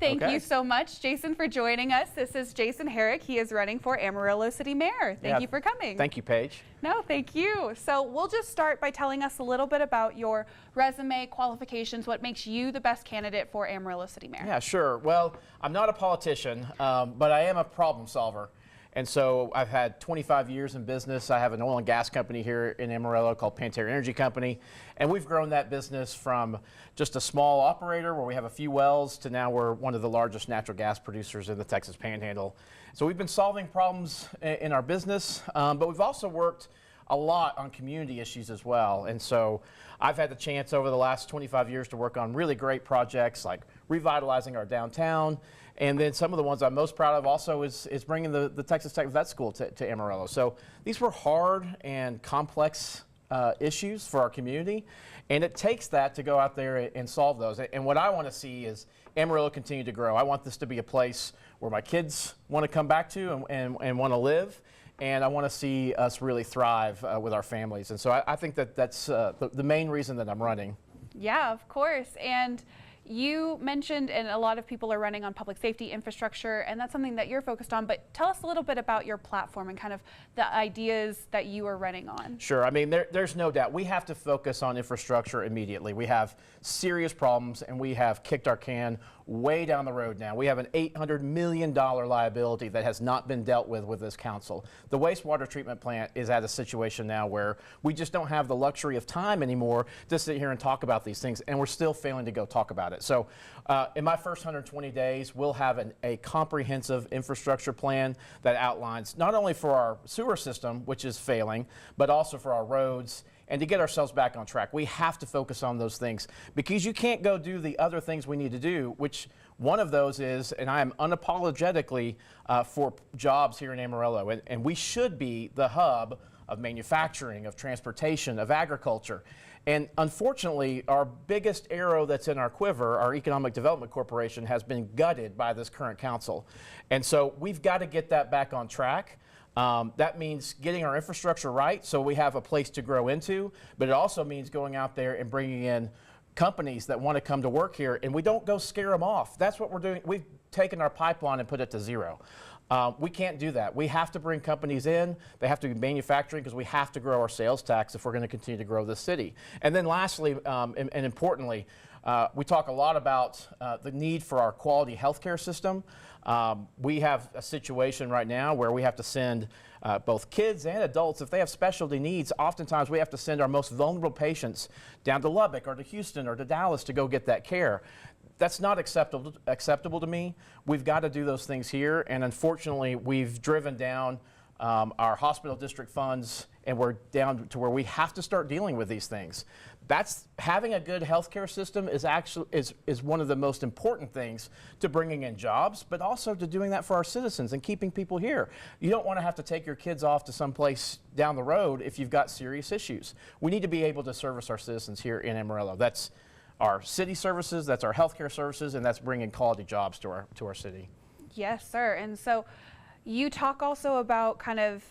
Thank you so much, Jason, for joining us. This is Jason Herrick. He is running for Amarillo City Mayor. Thank you for coming. Thank you, Paige. No, thank you. So we'll just start by telling us a little bit about your resume, qualifications, what makes you the best candidate for Amarillo City Mayor. Yeah, sure. Well, I'm not a politician, but I am a problem solver. And so I've had 25 years in business. I have an oil and gas company here in Amarillo called Pantera Energy Company. And we've grown that business from just a small operator where we have a few wells to now we're one of the largest natural gas producers in the Texas Panhandle. So we've been solving problems in our business, but we've also worked a lot on community issues as well. And so I've had the chance over the last 25 years to work on really great projects like revitalizing our downtown. And then some of the ones I'm most proud of also is bringing the Texas Tech Vet School to Amarillo. So these were hard and complex issues for our community. And it takes that to go out there and solve those. And what I want to see is Amarillo continue to grow. I want this to be a place where my kids want to come back to and want to live. And I want to see us really thrive with our families. And so I think that's the main reason that I'm running. Yeah, of course. And you mentioned, and a lot of people are running on public safety infrastructure, and that's something that you're focused on, but tell us a little bit about your platform and kind of the ideas that you are running on. Sure. I mean, there's no doubt. We have to focus on infrastructure immediately. We have serious problems, and we have kicked our can way down the road now. We have an $800 million liability that has not been dealt with this council. The wastewater treatment plant is at a situation now where we just don't have the luxury of time anymore to sit here and talk about these things, and we're still failing to go talk about it. So in my first 120 days, we'll have a comprehensive infrastructure plan that outlines not only for our sewer system, which is failing, but also for our roads. And to get ourselves back on track, we have to focus on those things because you can't go do the other things we need to do, which one of those is, and I am unapologetically for jobs here in Amarillo, and we should be the hub of manufacturing, of transportation, of agriculture. And unfortunately, our biggest arrow that's in our quiver, our Economic Development Corporation, has been gutted by this current council. And so we've got to get that back on track. That means getting our infrastructure right so we have a place to grow into, but it also means going out there and bringing in companies that want to come to work here, and we don't go scare them off. That's what we're doing. We've taken our pipeline and put it to zero. We can't do that. We have to bring companies in. They have to be manufacturing because we have to grow our sales tax if we're going to continue to grow this city. And then lastly, and importantly, we talk a lot about the need for our quality healthcare system. We have a situation right now where we have to send both kids and adults, if they have specialty needs, oftentimes we have to send our most vulnerable patients down to Lubbock or to Houston or to Dallas to go get that care. That's not acceptable to me. We've got to do those things here, and unfortunately, we've driven down our hospital district funds, and we're down to where we have to start dealing with these things. Having a good healthcare system is one of the most important things to bringing in jobs, but also to doing that for our citizens and keeping people here. You don't want to have to take your kids off to someplace down the road if you've got serious issues. We need to be able to service our citizens here in Amarillo. That's our city services, that's our healthcare services, and that's bringing quality jobs to our city. Yes, sir. And so you talk also about kind of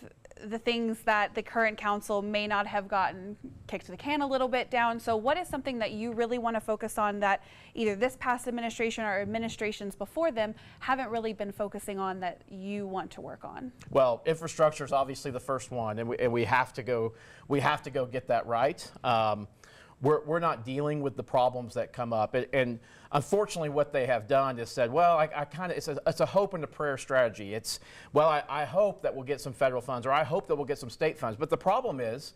the things that the current council may not have gotten kicked the can a little bit down. So what is something that you really want to focus on that either this past administration or administrations before them haven't really been focusing on that you want to work on? Well, infrastructure is obviously the first one, and we have to go get that right. We're not dealing with the problems that come up. And unfortunately, what they have done is said, well, it's a hope and a prayer strategy. I hope that we'll get some federal funds, or I hope that we'll get some state funds. But the problem is,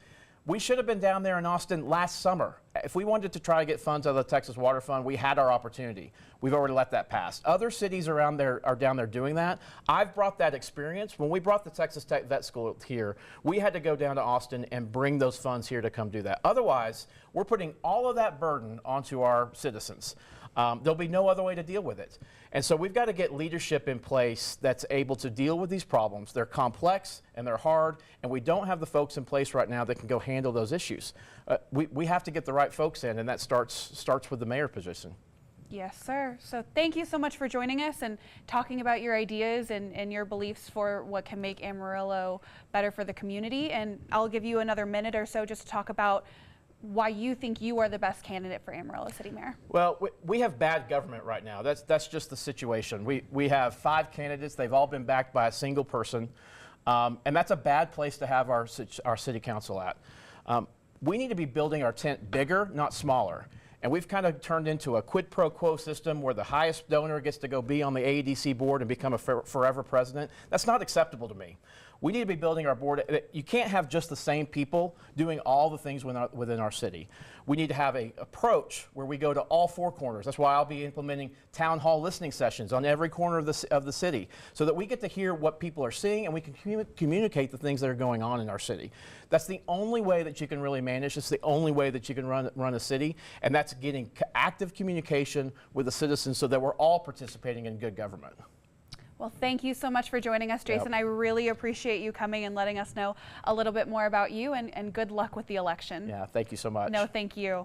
we should have been down there in Austin last summer. If we wanted to try to get funds out of the Texas Water Fund, we had our opportunity. We've already let that pass. Other cities around there are down there doing that. I've brought that experience. When we brought the Texas Tech Vet School here, we had to go down to Austin and bring those funds here to come do that. Otherwise, we're putting all of that burden onto our citizens. There'll be no other way to deal with it. And so we've got to get leadership in place that's able to deal with these problems. They're complex and they're hard, and we don't have the folks in place right now that can go handle those issues. We have to get the right folks in, and that starts with the mayor position. Yes, sir. So thank you so much for joining us and talking about your ideas and your beliefs for what can make Amarillo better for the community. And I'll give you another minute or so just to talk about why you think you are the best candidate for Amarillo City Mayor. Well, we have bad government right now. That's just the situation. We have 5 candidates. They've all been backed by a single person. And that's a bad place to have our city council at. We need to be building our tent bigger, not smaller. And we've kind of turned into a quid pro quo system where the highest donor gets to go be on the AEDC board and become a forever president. That's not acceptable to me. We need to be building our board. You can't have just the same people doing all the things within our city. We need to have an approach where we go to all 4 corners. That's why I'll be implementing town hall listening sessions on every corner of the city so that we get to hear what people are seeing and we can communicate the things that are going on in our city. That's the only way that you can really manage. It's the only way that you can run a city, and that's getting active communication with the citizens so that we're all participating in good government. Well, thank you so much for joining us, Jason. Yep. I really appreciate you coming and letting us know a little bit more about you, and good luck with the election. Yeah, thank you so much. No, thank you.